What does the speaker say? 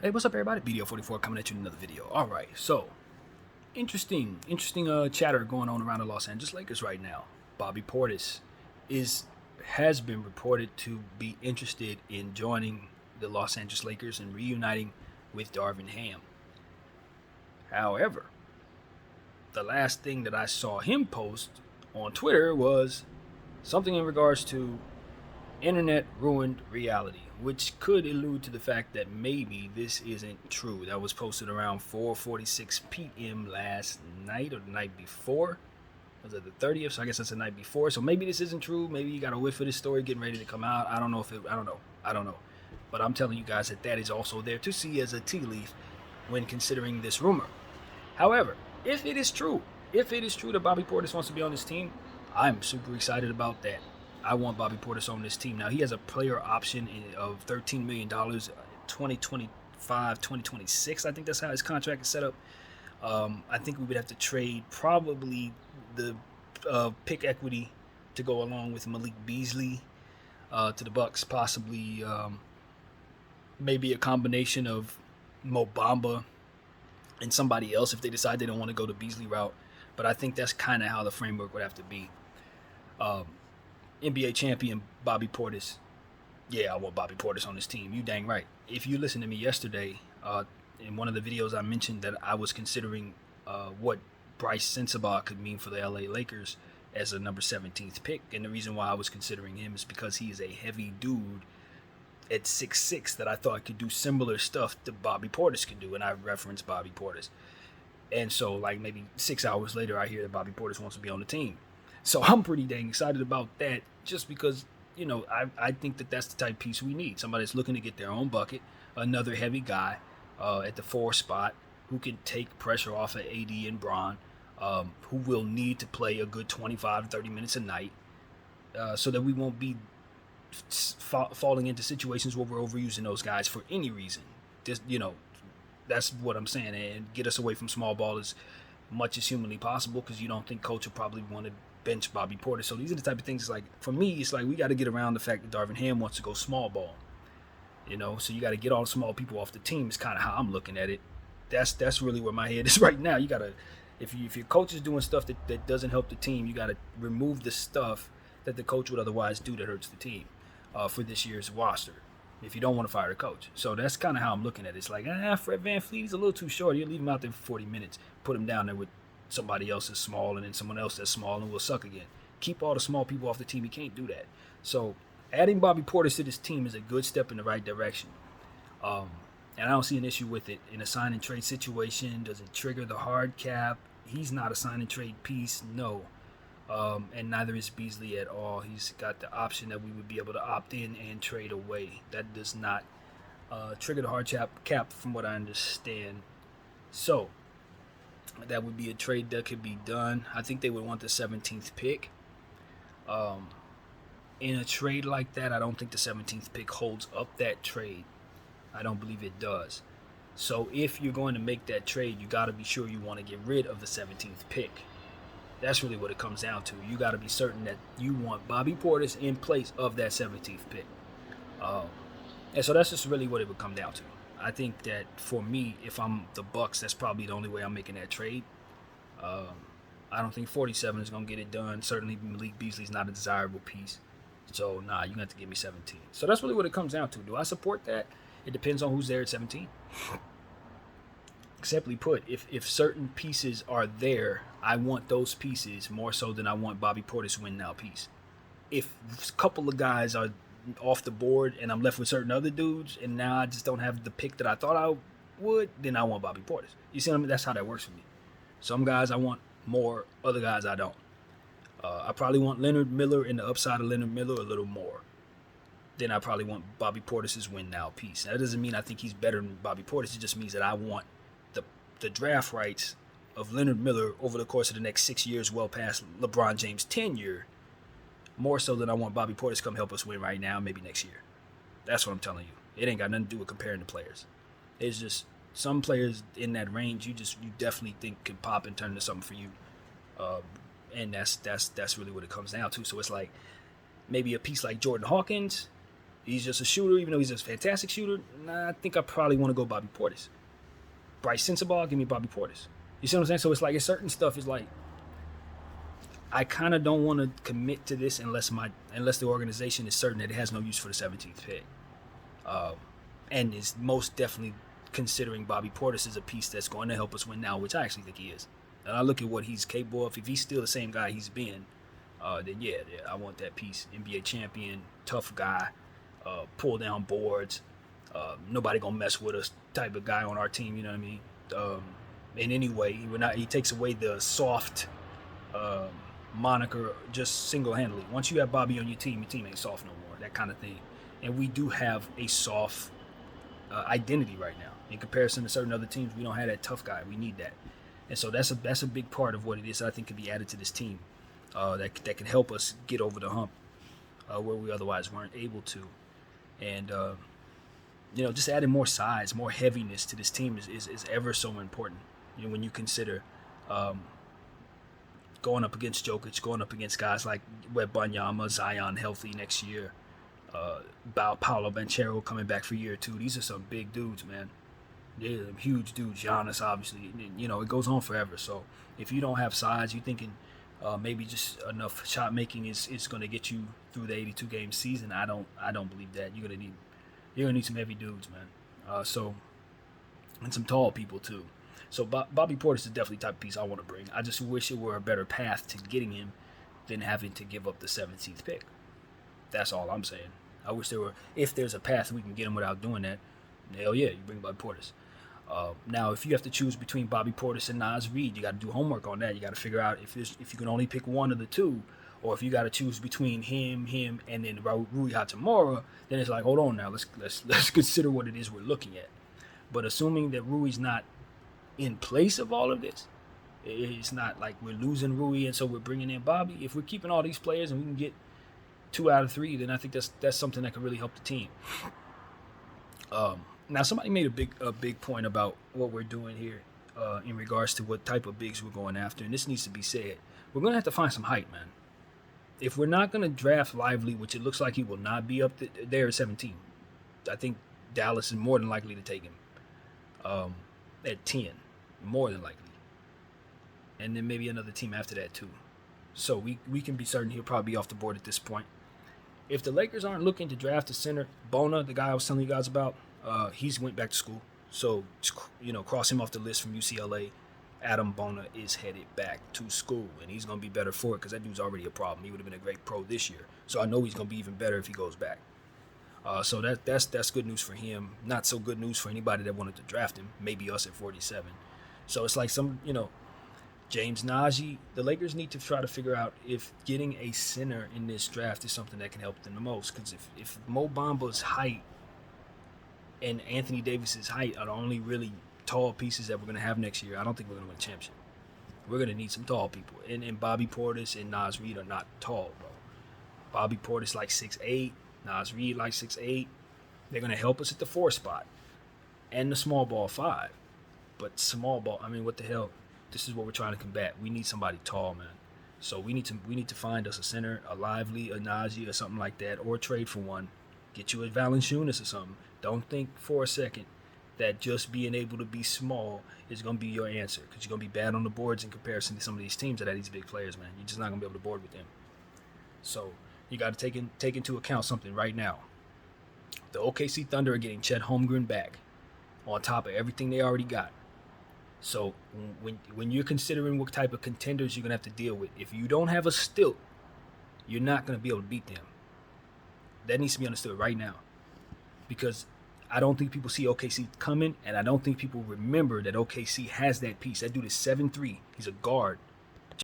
Hey, what's up, everybody? BDO44 coming at you in another video. All right, so interesting chatter going on around the Los Angeles Lakers right now. Bobby Portis has been reported to be interested in joining the Los Angeles Lakers and reuniting with Darvin Ham. However, the last thing that I saw him post on Twitter was something in regards to internet ruined reality, which could allude to the fact that maybe this isn't true. That was posted around 4:46 p.m. last night or the night before. Was it the 30th? So I guess that's the night before. So maybe this isn't true. Maybe you got a whiff of this story getting ready to come out. I don't know. I don't know. But I'm telling you guys that is also there to see as a tea leaf when considering this rumor. However, if it is true that Bobby Portis wants to be on this team, I'm super excited about that. I want Bobby Portis on this team. Now, he has a player option of $13 million, 2025, 2026. I think that's how his contract is set up. I think we would have to trade probably the pick equity to go along with Malik Beasley to the Bucks, possibly maybe a combination of Mo Bamba and somebody else if they decide they don't want to go the Beasley route. But I think that's kind of how the framework would have to be. NBA champion Bobby Portis. Yeah, I want Bobby Portis on this team. You dang right. If you listened to me yesterday, in one of the videos I mentioned that I was considering what Bryce Sensabaugh could mean for the LA Lakers as a number 17th pick. And the reason why I was considering him is because he is a heavy dude at 6'6" that I thought could do similar stuff that Bobby Portis could do. And I referenced Bobby Portis. And so, like, maybe 6 hours later, I hear that Bobby Portis wants to be on the team. So I'm pretty dang excited about that just because, I think that that's the type of piece we need. Somebody that's looking to get their own bucket, another heavy guy at the 4 spot who can take pressure off of AD and Bron, who will need to play a good 25 to 30 minutes a night so that we won't be falling into situations where we're overusing those guys for any reason. Just, that's what I'm saying. And get us away from small ball as much as humanly possible because you don't think coach will probably want to bench Bobby Portis. So these are the type of things, like, for me, it's like we got to get around the fact that Darvin Ham wants to go small ball. So you got to get all the small people off the team. Is kind of how I'm looking at it. That's really where my head is right now. You got to, if your coach is doing stuff that doesn't help the team, you got to remove the stuff that the coach would otherwise do that hurts the team for this year's roster if you don't want to fire the coach. So that's kind of how I'm looking at it. It's like, Fred VanVleet, he's a little too short. You leave him out there for 40 minutes, put him down there with somebody else that's small and then someone else that's small and will suck again. Keep all the small people off the team. You can't do that. So adding Bobby Portis to this team is a good step in the right direction. And I don't see an issue with it. In a sign and trade situation, does it trigger the hard cap? He's not a sign and trade piece, no. And neither is Beasley at all. He's got the option that we would be able to opt in and trade away. That does not trigger the hard cap from what I understand. So that would be a trade that could be done. I think they would want the 17th pick. In a trade like that, I don't think the 17th pick holds up that trade. I don't believe it does. So if you're going to make that trade, you got to be sure you want to get rid of the 17th pick. That's really what it comes down to. You got to be certain that you want Bobby Portis in place of that 17th pick. And so that's just really what it would come down to. I think that for me, if I'm the Bucks, that's probably the only way I'm making that trade. I don't think 47 is going to get it done. Certainly Malik Beasley's not a desirable piece. So, you're going to have to give me 17. So that's really what it comes down to. Do I support that? It depends on who's there at 17. Simply put, if certain pieces are there, I want those pieces more so than I want Bobby Portis win now piece. If a couple of guys are off the board and I'm left with certain other dudes and now I just don't have the pick that I thought I would, then I want Bobby Portis. You see what I mean? That's how that works for me. Some guys I want more, other guys I don't. I probably want Leonard Miller and the upside of Leonard Miller a little more. Then I probably want Bobby Portis' win now piece. That doesn't mean I think he's better than Bobby Portis. It just means that I want the draft rights of Leonard Miller over the course of the next 6 years, well past LeBron James' tenure, more so than I want Bobby Portis to come help us win right now, maybe next year. That's what I'm telling you. It ain't got nothing to do with comparing the players. It's just some players in that range you definitely think could pop and turn into something for you. And that's really what it comes down to. So it's like maybe a piece like Jordan Hawkins he's just a shooter, even though he's a fantastic shooter. Nah, I think I probably want to go Bobby Portis. Bryce Sensabaugh, give me Bobby Portis. You see what I'm saying? So it's like, certain stuff is like, I kind of don't want to commit to this unless the organization is certain that it has no use for the 17th pick, and is most definitely considering Bobby Portis as a piece that's going to help us win now, which I actually think he is. And I look at what he's capable of. If he's still the same guy he's been, then yeah, I want that piece. NBA champion, tough guy, pull down boards, nobody gonna mess with us type of guy on our team. You know what I mean? In any way, he takes away the soft moniker just single-handedly. Once you have Bobby on your team ain't soft no more. That kind of thing. And we do have a soft identity right now in comparison to certain other teams. We don't have that tough guy. We need that. And so that's a big part of what it is I think could be added to this team that can help us get over the hump where we otherwise weren't able to. And just adding more size, more heaviness to this team is ever so important. When you consider going up against Jokic, going up against guys like Wembanyama, Zion healthy next year, Paolo Banchero coming back for year 2. These are some big dudes, man. They're huge dudes. Giannis, obviously. It goes on forever. So if you don't have size, you're thinking maybe just enough shot making is going to get you through the 82 game season. I don't believe that. You're gonna need some heavy dudes, man. And some tall people too. So Bobby Portis is definitely the type of piece I want to bring. I just wish it were a better path to getting him than having to give up the 17th pick. That's all I'm saying. I wish if there's a path we can get him without doing that, hell yeah, you bring Bobby Portis. Now, if you have to choose between Bobby Portis and Naz Reid, you got to do homework on that. You got to figure out if you can only pick one of the two, or if you got to choose between him, and then Rui Hachimura. Then it's like, hold on now, let's consider what it is we're looking at. But assuming that Rui's not in place of all of this, it's not like we're losing Rui and so we're bringing in Bobby. If we're keeping all these players and we can get 2 out of 3, then I think that's something that could really help the team. Now, somebody made a big point about what we're doing here in regards to what type of bigs we're going after, and this needs to be said. We're going to have to find some height, man. If we're not going to draft Lively, which it looks like he will not be up there at 17, I think Dallas is more than likely to take him at 10, more than likely. And then maybe another team after that too. So we can be certain he'll probably be off the board at this point. If the Lakers aren't looking to draft a center, Bona, the guy I was telling you guys about, he's went back to school. So, cross him off the list from UCLA. Adam Bona is headed back to school, and he's going to be better for it because that dude's already a problem. He would have been a great pro this year. So I know he's going to be even better if he goes back. So that's good news for him. Not so good news for anybody that wanted to draft him. Maybe us at 47. So it's like James Najee. The Lakers need to try to figure out if getting a center in this draft is something that can help them the most. Because if Mo Bamba's height and Anthony Davis's height are the only really tall pieces that we're going to have next year, I don't think we're going to win a championship. We're going to need some tall people. And Bobby Portis and Naz Reid are not tall, bro. Bobby Portis like 6'8", Naz Reid like 6'8". They're going to help us at the 4 spot and the small ball 5. But small ball, I mean, what the hell? This is what we're trying to combat. We need somebody tall, man. So we need to find us a center, a Lively, a Najee, or something like that, or trade for one. Get you a Valanciunas or something. Don't think for a second that just being able to be small is going to be your answer, because you're going to be bad on the boards in comparison to some of these teams that have these big players, man. You're just not going to be able to board with them. So you got to take into account something right now. The OKC Thunder are getting Chet Holmgren back on top of everything they already got. So when you're considering what type of contenders you're going to have to deal with, if you don't have a stilt, you're not going to be able to beat them. That needs to be understood right now, because I don't think people see OKC coming, and I don't think people remember that OKC has that piece. That dude is 7'3". He's a guard